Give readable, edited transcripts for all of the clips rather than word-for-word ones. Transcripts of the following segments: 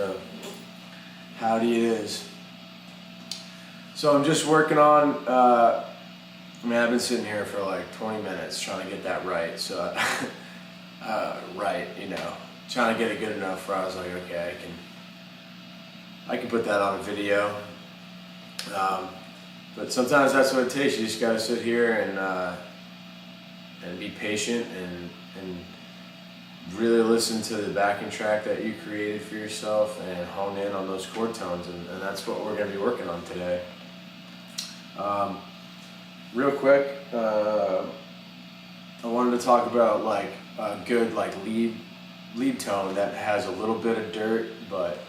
So, howdy it is. So I'm just working on, I've been sitting here for like 20 minutes trying to get that right. So, right, trying to get it good enough where I was like, okay, I can put that on a video. But sometimes that's what it takes. You just gotta sit here and be patient and really listen to the backing track that you created for yourself and hone in on those chord tones, and that's what we're going to be working on today. Real quick, I wanted to talk about like a good lead tone that has a little bit of dirt but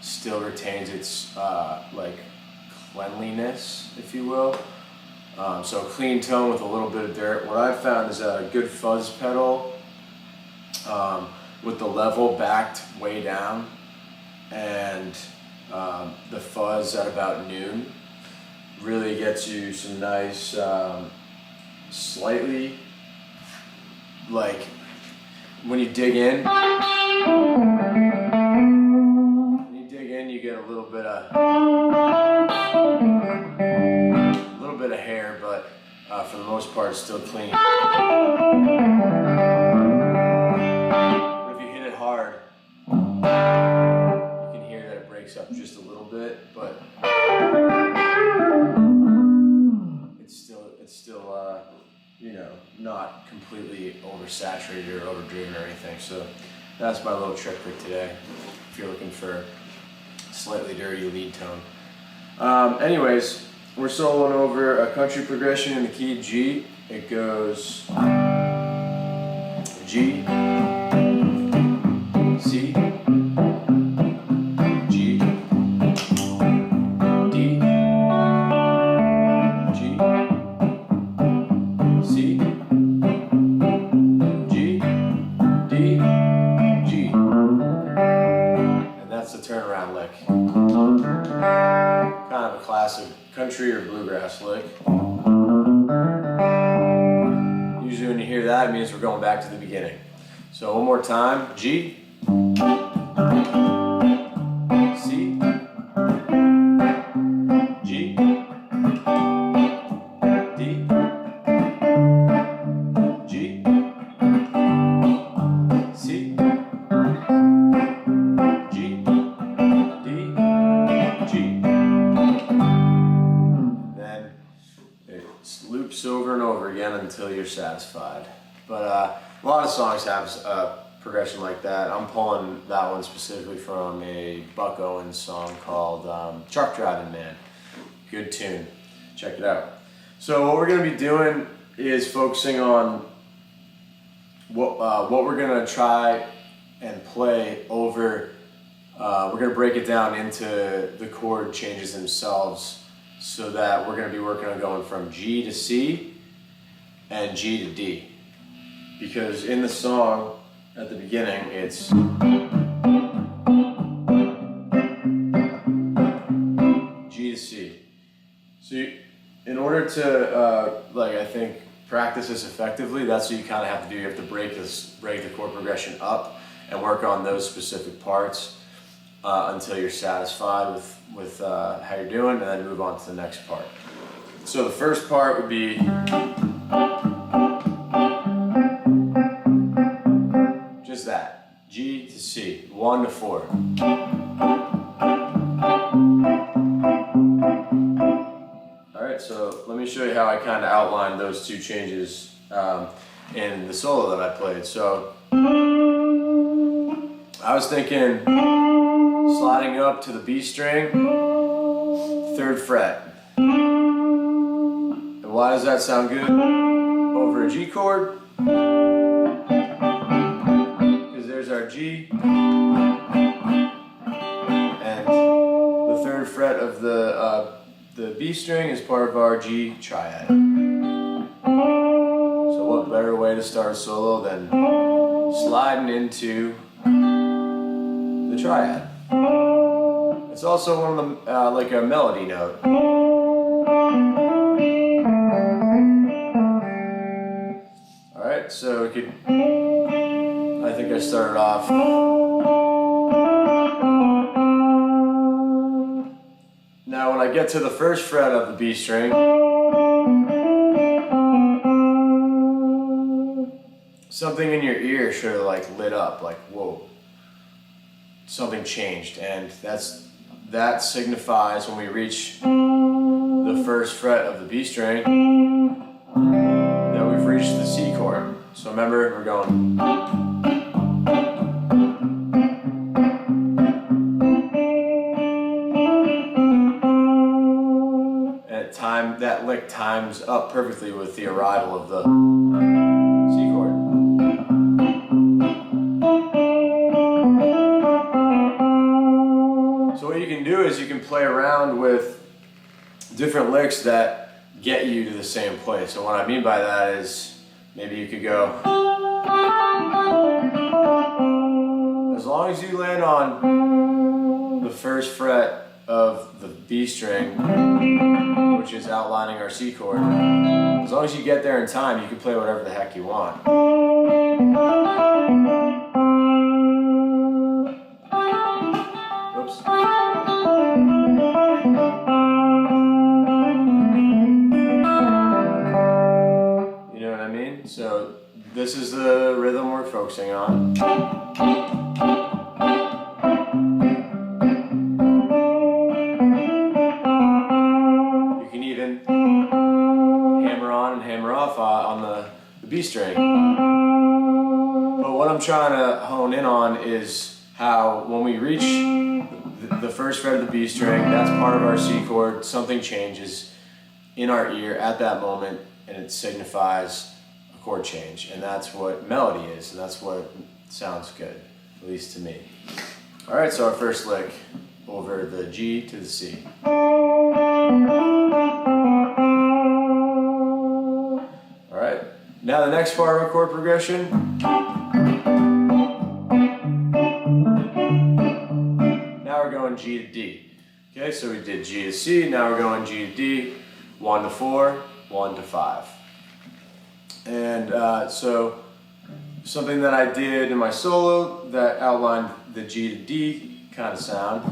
still retains its cleanliness, if you will. So a clean tone with a little bit of dirt. What I've found is a good fuzz pedal with the level backed way down and the fuzz at about noon really gets you some nice, slightly, like when you dig in, you get a little bit of hair, but for the most part it's still clean. But if you hit it hard, you can hear that it breaks up just a little bit, but it's still not completely oversaturated or overdriven or anything. So that's my little trick for today if you're looking for a slightly dirty lead tone. Anyways, we're soloing over a country progression in the key G. It goes G, C, G, D, G, C, G, D, G. And that's the turnaround lick. Kind of a classic country or bluegrass lick. Usually when you hear that, it means we're going back to the beginning. So one more time, G, C, G, D, G, C, G, D, G. Then it loops over and over again until you're satisfied. But a lot of songs have a progression like that. I'm pulling that one specifically from a Buck Owens song called Truck Driving Man. Good tune. Check it out. So what we're going to be doing is focusing on what we're going to try and play over. We're going to break it down into the chord changes themselves so that we're going to be working on going from G to C and G to D. Because in the song, at the beginning, it's G to C. So in order to, I think, practice this effectively, that's what you kind of have to do. You have to break the chord progression up and work on those specific parts until you're satisfied with how you're doing, and then move on to the next part. So the first part would be just that, G to C, 1 to 4. Alright, so let me show you how I kind of outlined those two changes in the solo that I played. So I was thinking sliding up to the B string, 3rd fret. And why does that sound good over a G chord? Because there's our G, and the 3rd fret of the B string is part of our G triad. So what better way to start a solo than sliding into the triad? It's also one of the, like a melody note. Alright, so I think I started off when I get to the first fret of the B string, something in your ear should have like lit up, like whoa, something changed, and that signifies when we reach the first fret of the B string that we've reached the C chord. So remember, we're going. And that lick times up perfectly with the arrival of the C chord. So what you can do is you can play around with different licks that get you to the same place. So what I mean by that is maybe you could go, as long as you land on the first fret of the B string, which is outlining our C chord, as long as you get there in time, you can play whatever the heck you want. Oops. You know what I mean? So this is the rhythm we're focusing on. You can even hammer on and hammer off on the B string. But what I'm trying to hone in on is how when we reach the first fret of the B string, that's part of our C chord, something changes in our ear at that moment, and it signifies a chord change. And that's what melody is, and that's what sounds good, at least to me. All right, so our first lick over the G to the C. All right, now the next part of our chord progression. Now we're going G to D. Okay, so we did G to C, now we're going G to D, 1 to 4, 1 to 5. And so something that I did in my solo that outlined the G to D kind of sound.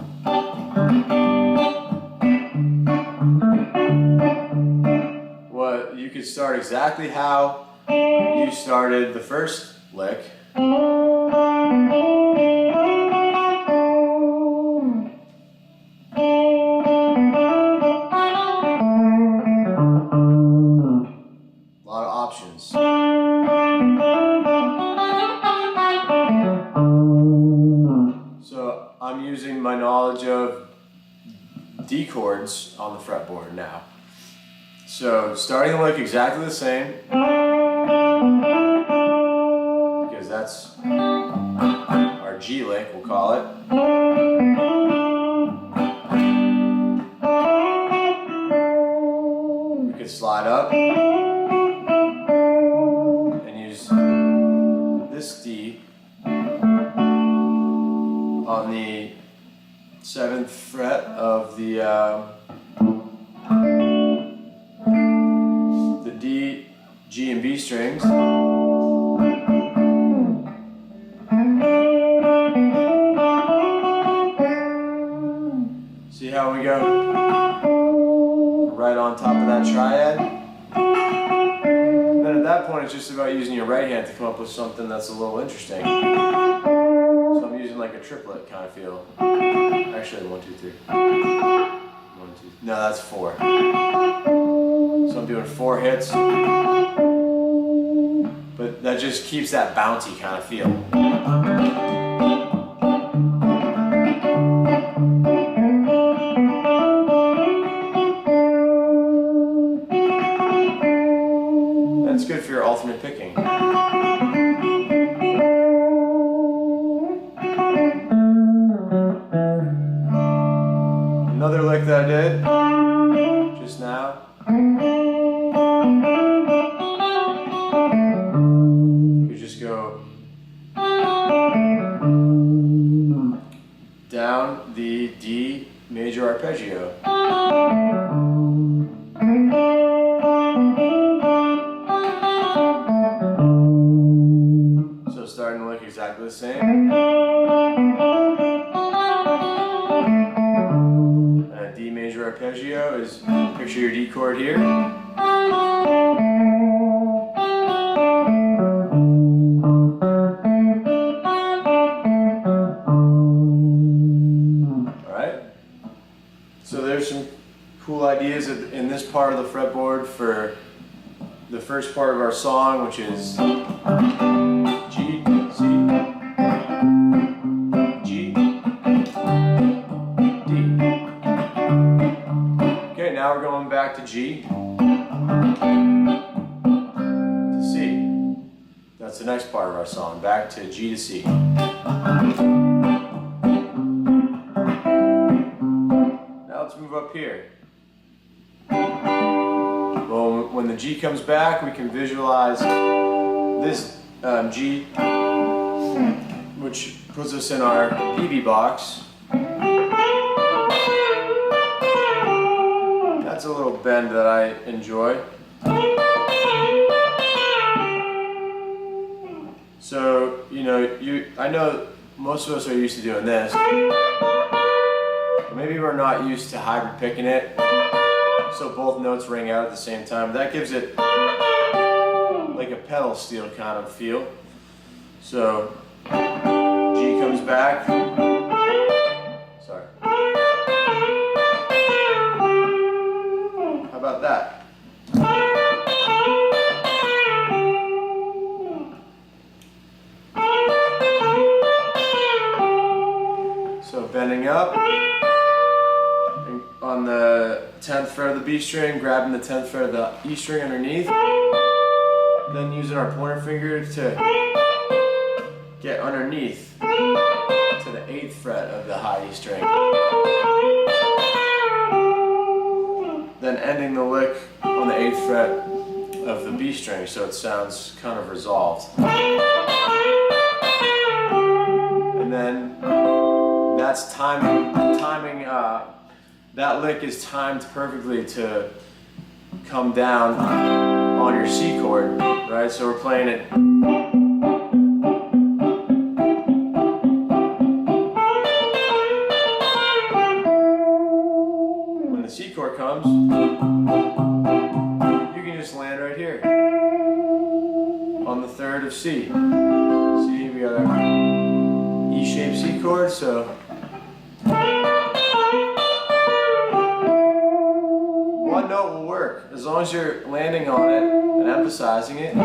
Well, you could start exactly how you started the first lick. A lot of options. So I'm using my knowledge of D chords on the fretboard now. So starting the lick exactly the same, because that's our G lick, we'll call it. We could slide up and use this D on the 7th fret of the D, G, and B strings. See how we go right on top of that triad? Then at that point it's just about using your right hand to come up with something that's a little interesting. So I'm using like a triplet kind of feel. Actually, 1, 2, 3. 1, 2. No, that's 4. So I'm doing 4 hits, but that just keeps that bouncy kind of feel. That's good for your alternate picking. Another lick that I did just now. You just go down the D major arpeggio. So starting to look exactly the same. And a D major arpeggio is, picture your D chord here. Alright? So there's some cool ideas in this part of the fretboard for the first part of our song, which is G, C, G, D. Okay, now we're going back to G to C. That's the next part of our song, back to G to C. Now let's move up here. Well, when the G comes back, we can visualize this G, which puts us in our PV box. That's a little bend that I enjoy. So, I know most of us are used to doing this. Maybe we're not used to hybrid picking it, so both notes ring out at the same time. That gives it like a pedal steel kind of feel. So G comes back. Sorry. How about that? So bending up. On the 10th fret of the B string, grabbing the 10th fret of the E string underneath, then using our pointer finger to get underneath to the 8th fret of the high E string. Then ending the lick on the 8th fret of the B string so it sounds kind of resolved. And then that's timing that lick is timed perfectly to come down on your C chord, right? So we're playing it. When the C chord comes, you can just land right here on the 3rd of C. See, we got our E-shaped C chord, so one note will work as long as you're landing on it and emphasizing it.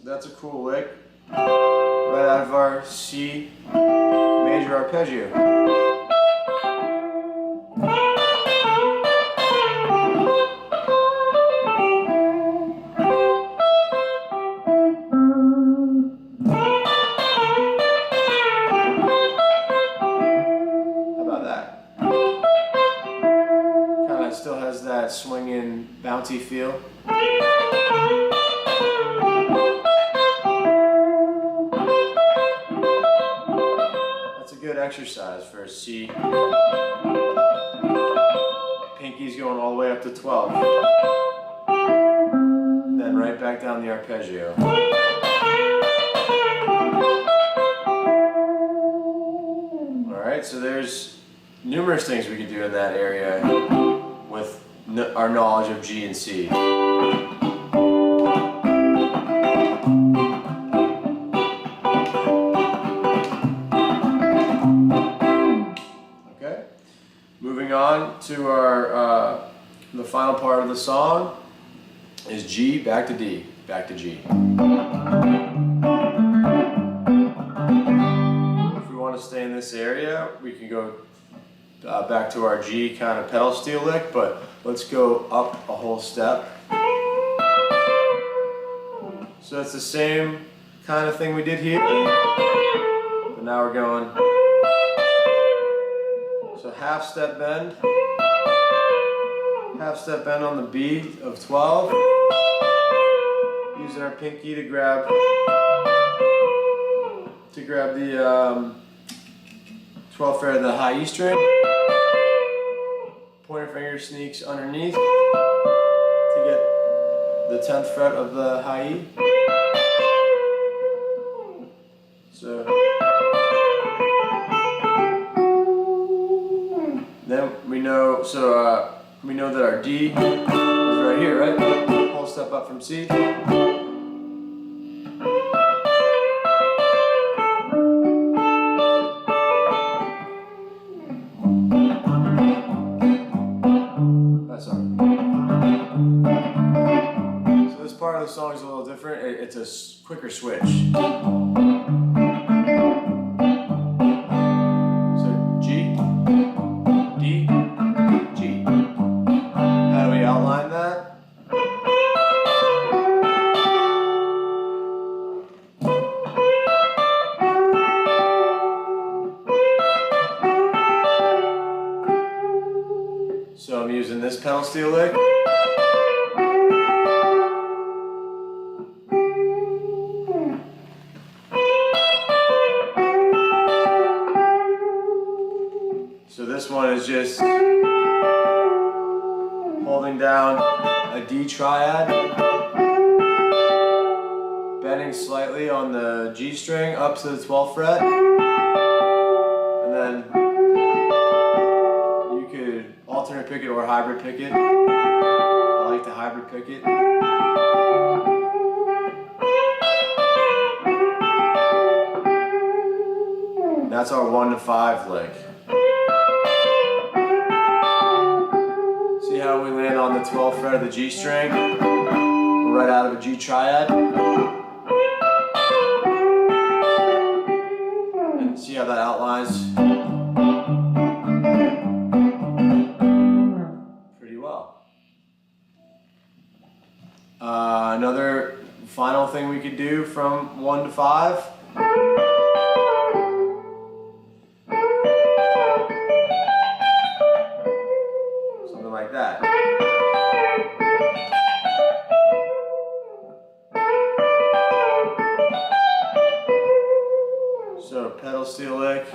That's a cool lick right out of our C major arpeggio. Still has that swinging, bouncy feel. That's a good exercise for a C. Pinky's going all the way up to 12. Then right back down the arpeggio. Alright, so there's numerous things we could do in that area with our knowledge of G and C. Okay, moving on to our the final part of the song is G back to D, back to G. If we want to stay in this area, we can go back to our G kind of pedal steel lick, but let's go up a whole step. So it's the same kind of thing we did here, but now we're going, so half step bend on the B of 12, using our pinky to grab the 12th fret of the high E string. Pointer finger sneaks underneath to get the 10th fret of the high E. So then we know, we know that our D is right here, right? Whole step up from C. That's all. So this part of the song is a little different. It's a quicker switch. So G, D, G. How do we outline that? So I'm using this pedal steel lick. So this one is just holding down a D triad, bending slightly on the G string up to the 12th fret, and then you could alternate pick it or hybrid pick it. I like to hybrid pick it. That's our 1 to 5 lick. See how we land on the 12th fret of the G string? We're right out of a G triad. And see how that outlines pretty well. Another final thing we could do from 1 to 5. Something like that. So pedal steel lick.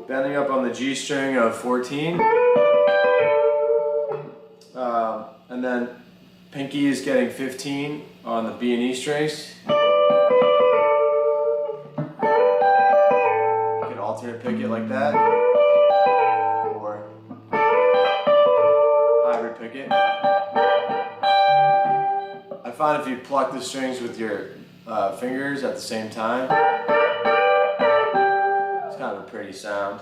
Bending up on the G string of 14. And then pinky is getting 15 on the B and E strings. You can alternate pick it like that, or hybrid pick it. I find if you pluck the strings with your fingers at the same time, it's kind of a pretty sound.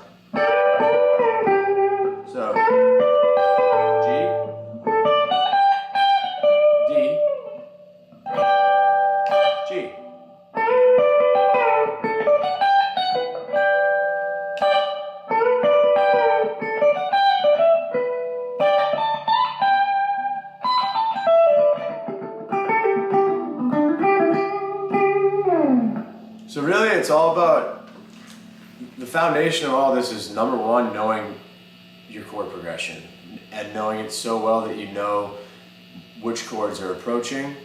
So G, D, G. So really it's all about, the foundation of all this is, number one, knowing your chord progression and knowing it so well that you know which chords are approaching,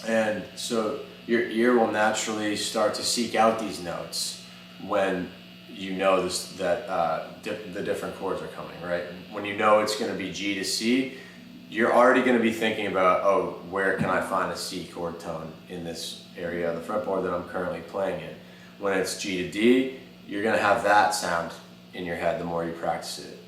and so your ear will naturally start to seek out these notes when you know the different chords are coming, right? When you know it's going to be G to C, you're already going to be thinking about, oh, where can I find a C chord tone in this area of the fretboard that I'm currently playing in? When it's G to D, you're going to have that sound in your head the more you practice it.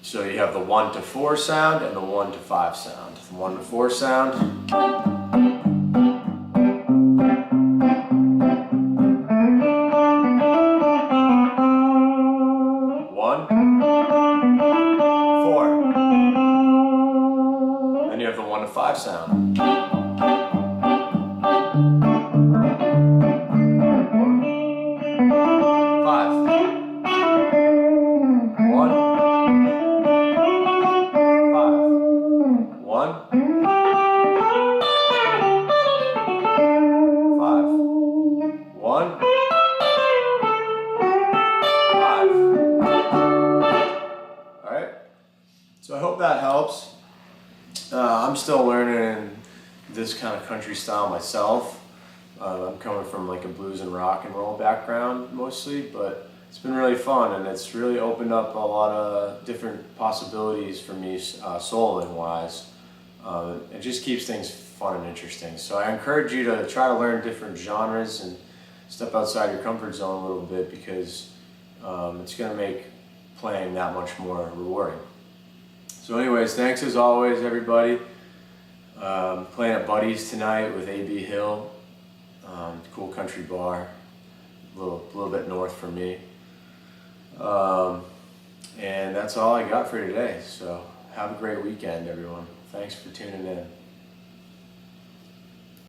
So you have the 1 to 4 sound and the 1 to 5 sound. The 1 to 4 sound. 1, 4. Then you have the 1 to 5 sound. 5. Alright, so I hope that helps. I'm still learning this kind of country style myself. I'm coming from like a blues and rock and roll background mostly, but it's been really fun and it's really opened up a lot of different possibilities for me soloing wise. It just keeps things fun and interesting. So I encourage you to try to learn different genres and step outside your comfort zone a little bit, because it's going to make playing that much more rewarding. So anyways, thanks as always, everybody. Playing at Buddy's tonight with A.B. Hill, cool country bar, a little bit north from me. And that's all I got for today. So have a great weekend, everyone. Thanks for tuning in.